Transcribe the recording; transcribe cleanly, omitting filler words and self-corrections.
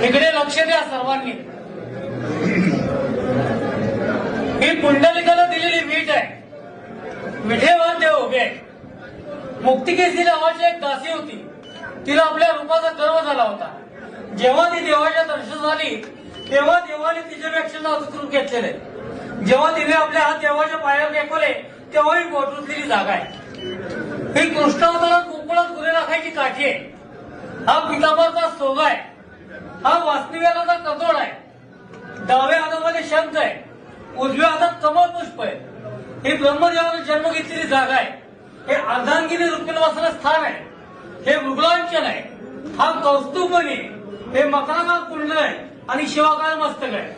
इकडे लक्ष द्या सर्वांनी. ही पुंडलिकाला दिलेली वीट आहे. विठेवर देव उभे आहे. मुक्तिकेसी नावाची एक दासी होती. तिला आपल्या रूपाचा गर्व झाला होता. जेव्हा ती देवाच्या दर्शन झाली तेव्हा देवाने तिच्यापेक्षा नाजूक रूप घेतलेले. जेव्हा तिने आपले हात देवाच्या पायावर टेकवले तेव्हा ही पोटुतलेली जागा आहे. ही कृष्णावतारात गोकुळात गुरे राखायची काठी आहे. हा पितांबरचा सोगा आहे. हा वासनिवेलाचा कंदोड आहे. डाव्या हातामध्ये शंख आहे. उजव्या हातात कमळ पुष्प आहे. ही ब्रह्मदेवाने जन्म घेतलेली जागा आहे. हे अर्धांगिनी रुक्मिणवासन स्थान आहे. हे मृगलांचन आहे. हा कौस्तुभमणी आहे. हे मकराकार कुंडल आहे आणि शिवाकाळ मस्तक आहे.